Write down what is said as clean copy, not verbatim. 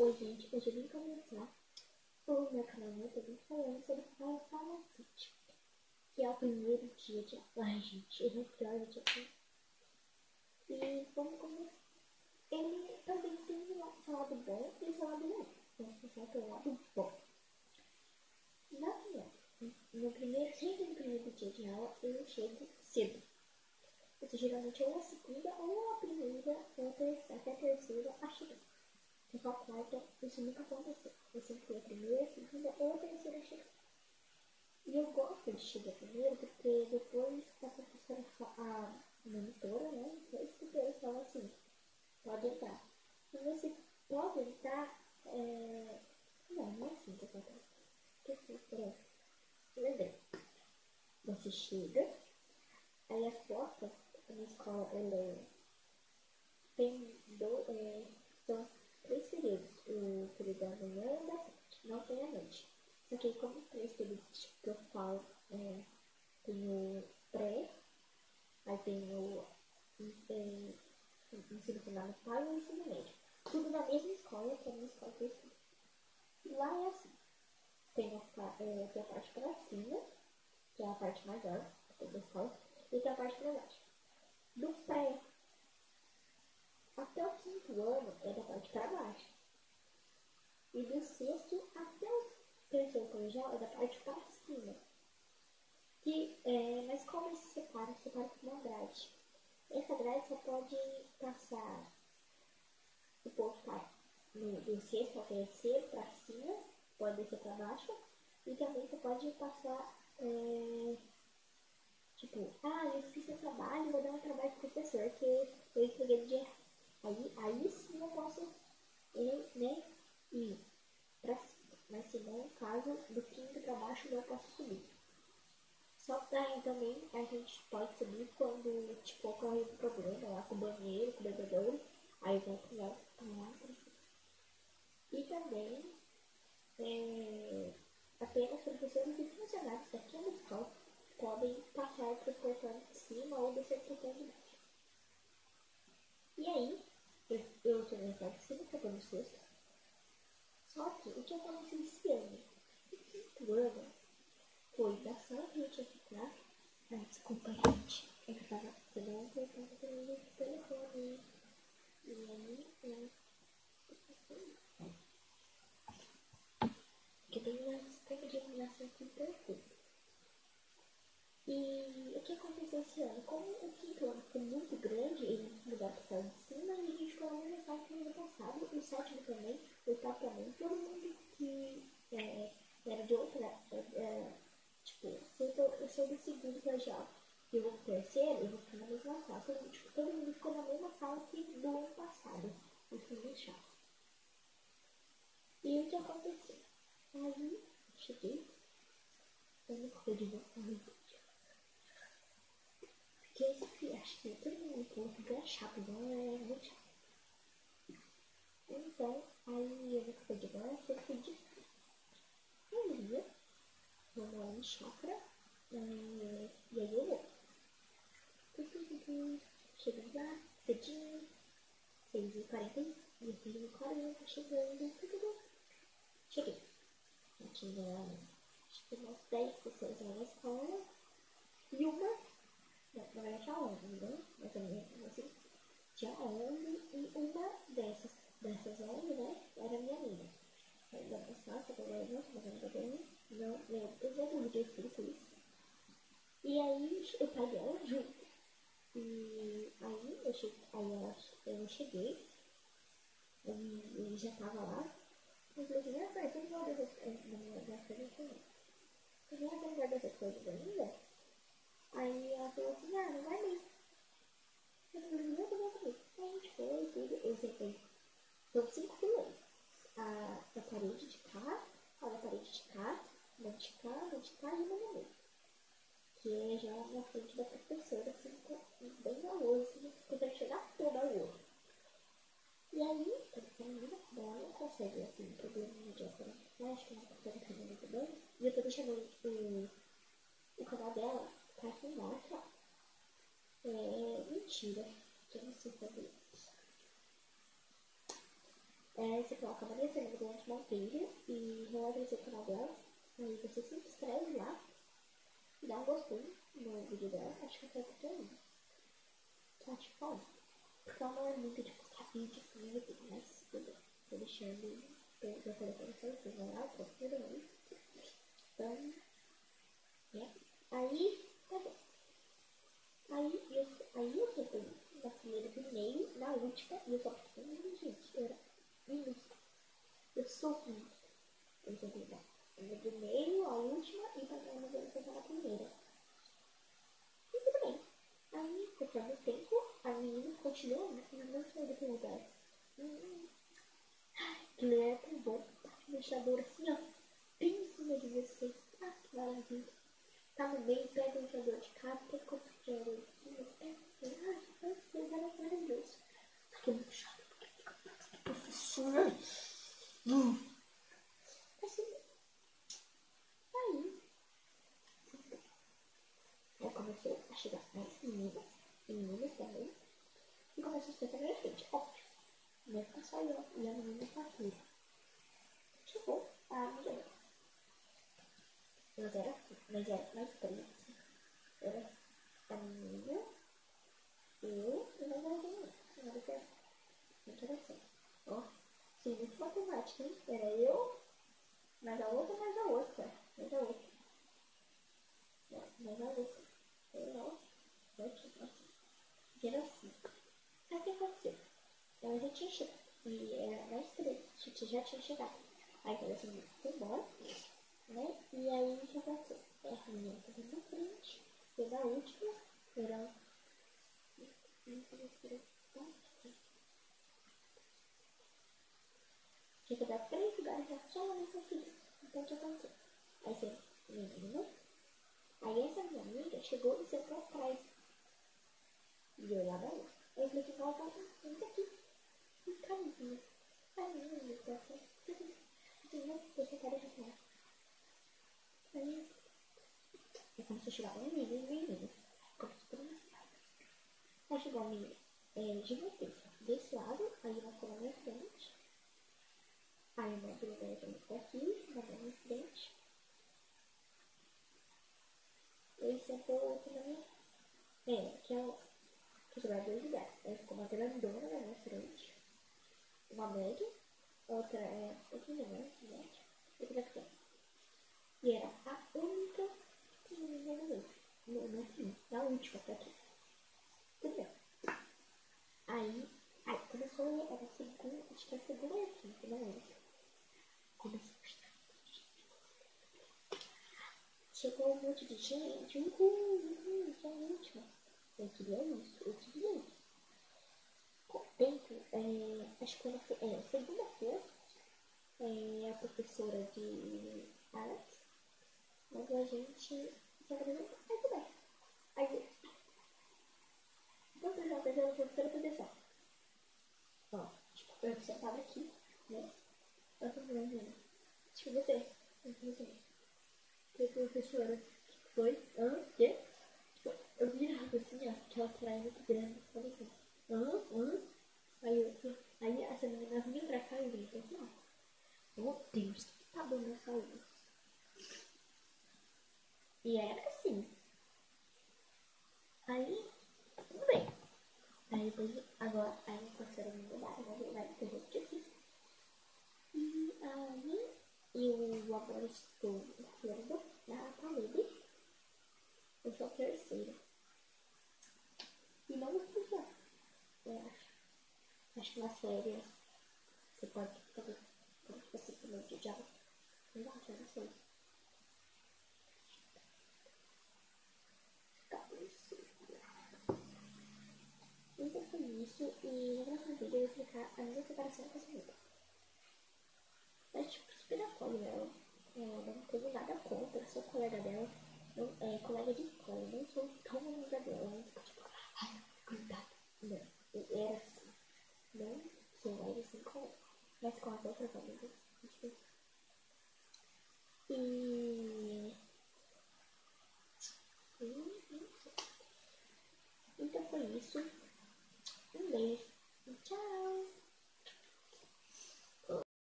Oi, gente, hoje eu vim começar o meu canal no YouTube falando sobre a Farmacite, que é o primeiro dia de aula. Ai, gente, eu não quero de aula. E vamos começar. Ele também tem um lado bom e um lado ruim. Vamos começar pelo lado bom. Na primeira, sempre no primeiro dia de aula, eu chego cedo. Isso geralmente ou a segunda, ou a primeira, ou a terceira, até a terceira a chegar. Porque a quarta, isso nunca aconteceu. Eu sempre fui a primeira, a segunda ou a terceira a chegar. E eu gosto de chegar primeiro, porque depois a professora, a monitora, né, a escritora fala assim, pode entrar. E você pode entrar, não é assim que acontece. Lembrei. Você chega, aí as portas na escola, ela tem são 3 períodos. O período da manhã e da tarde, não tem a noite. Só que como 3 períodos que eu falo, tem o pré, aí tem o ensino fundamental e o ensino médio. Tudo na mesma escola, que é a minha escola que eu estudo. E lá é assim, tem a parte pra cima, que é a parte mais alta da escola, e tem a parte pra baixo. Do pré até o 5º ano é da parte para baixo. E do 6º até o 3º colegial é da parte para cima. Mas como eles se separam por uma grade. Essa grade só pode passar o povo tá do 6º ao 3º para cima, pode descer para baixo. E também você pode passar, eu fiz meu trabalho, vou dar um trabalho pro professor, que eu entreguei de errado. Aí sim eu posso ir pra cima. Mas se não, no caso, do 5º para baixo eu posso subir. Só que daí também a gente pode subir quando ocorre um problema lá com o banheiro, com o bebedouro. Aí vai pra lá. E também apenas professores e funcionários daquela escola podem passar pro portão de cima ou descer pro portão de baixo. E aí, eu tô na parte de cima, que eu tô no 6º. Só que o que aconteceu esse ano? O 5º ano foi da sala que a gente ia ficar. Desculpa, gente. É que eu tava fazendo um telefone. E aí, que tem um sistema de iluminação aqui perfeito. E o que aconteceu esse ano? Como o 5º ano ficou muito grande, eles mudaram para a sala de cima e a gente ficou na mesma sala que no ano passado. O 7º também, o 8º também. Todo mundo que era de outra, eu sou do 2º colegial e eu vou pro 3º, eu vou ficar na mesma sala. Todo mundo ficou na mesma sala que do ano passado. Isso foi muito chato. E o que aconteceu? Aí, cheguei. Eu não fui de novo. Porque eu acho que todo mundo que é chato, não é muito chato. Então, aí eu não fui de novo, eu fui de um dia. Vou lá no chácara. E aí eu vou. Chegando lá, cedinho, 6h40, e 6h40, chegando, cheguei. Tinha umas 10 pessoas lá na escola, e uma, na verdade tinha 11, né? Mas também, assim, tinha 11, e uma dessas 11, né, era minha amiga. Aí eu nossa, não, eu já não me escrito isso. E aí, o pai dela junto. E aí eu cheguei, e ele já tava lá. Eu falei assim, pai, você não guarda essas coisas na minha frente? Você não guarda essas coisas ainda? Aí ela falou assim, não vai nem. Eu falei, não vou comigo. Aí a gente foi, tudo. Eu sentei. São 5 fileiras. A parede de cá, a parede de cá, uma de cá e uma no meio. Que é já na frente da professora, assim, bem na luz, assim, consegue chegar toda a luz. E aí, a menina dela não consegue, assim, probleminha de ópera. Eu acho que ela tá entendendo muito bem. E eu tô deixando o canal dela tá aqui embaixo, ó. Mentira, que eu não sei fazer isso. Você coloca a Maria Fernanda durante uma trilha e relata o canal dela. Aí você se inscreve lá e dá um gostei no vídeo dela. Acho que até porque ainda. Tá, tipo, ó. Porque ela não é muito de postar vídeo assim, eu tenho mais tudo. Tô deixando meu telefone certinho lá, tô tudo. Então, aí, tá bom. Aí eu sentei na fileira do meio, na última, e eu só fiquei, gente, eu era minúscula. Eu sou minúscula. Eu sentei na fileira do meio, a última, e também uma vez eu na primeira. E tudo bem. Aí, conforme o tempo, a menina continuou, mas ela não saiu daquele lugar. Aquilo era tão bom. O deixador assim, ó, bem em cima de você. Ah, que maravilha. Tá no meio, pega o jogador de cara, tem como que era em cima, vai ser maravilhoso. Só que é muito chato, porque professora. Assim, aí, eu comecei a chegar mais meninas, e meninas também, e começou a ser pra minha frente, óbvio. Não ia ficar só eu e a menina com aquilo. Chegou a menina. Mas era assim, mas era mais triste. Era a menina, eu e mais alguém. Não era certo. Muito interessante. Ó, sim, muito matemática, hein? Era eu, mais a outra, mais a outra. Mais a outra. Mais a outra. Nossa. E era assim. Aí o que aconteceu? Ela já tinha chegado. E era mais três. Já tinha chegado. Aí quando essa menina foi embora, né? E aí o que aconteceu? A menina estava na frente. E na última, era tinha que dar 3 lugares na só nessa fila. Então o que aconteceu? Aí você, menina. Aí essa minha amiga chegou e sentou atrás. E eu lá da outra. Aí eu falei que volta, senta aqui. E caminha. Caminha, tá certo. Não, deixa a cara de fora. Aí eu comecei a chegar uma menina. Comecei a começar. Aí chegou uma menina. De você. Desse lado, aí ela ficou na minha frente. Aí uma primeira ficou aqui, na minha frente. Ele sentou aqui na minha frente. Que é o que vai dois lugares. Aí ficou uma grandona na minha frente. Uma média. Outra outra menor, média. Outra pequena. E era a única menina no meio. No fim, na última, pra aqui. Tudo bem. Aí começou, era a segunda, acho que a segunda e a quinta, não era. Começou a estar. Chegou um monte de gente, isso é a última. Eu queria isso. Com o tempo, acho que quando foi, segunda-feira, a professora de artes mandou a gente se apresentar. Aí tudo bem. Aí, quando eu já apresentei a professora, atenção. Ó, tipo, eu sentava aqui, né? Eu tô falando, tipo, você. Que professora foi? Quê? Eu virava assim, ó, aquela praia muito grande, sabe assim? Aí essa menina vinha pra cá e eu falei assim, ó, meu Deus, que tá dando essa luz? E era assim. Aí, tudo bem. Aí depois, agora, aí a professora me mudaram, vai ter jeito que eu fiz. E aí, eu agora estou estudando na parede. Eu sou a terceira. E não vou estudar, eu acho. Acho que nas férias você pode fazer como você também de aula. Eu acho, eu não sei. Então foi isso. E no próximo vídeo eu vou explicar a minha separação com essa amiga. Mas tipo, super apoio ela. Não tenho nada contra, sou colega dela. Não, colega de escola, não sou tão amiga dela. Não fico tipo, ai, cuidado. Não, era assim. Não sou mais assim com ela. Mas com as outras amigas, tipo. Então foi isso. Um beijo.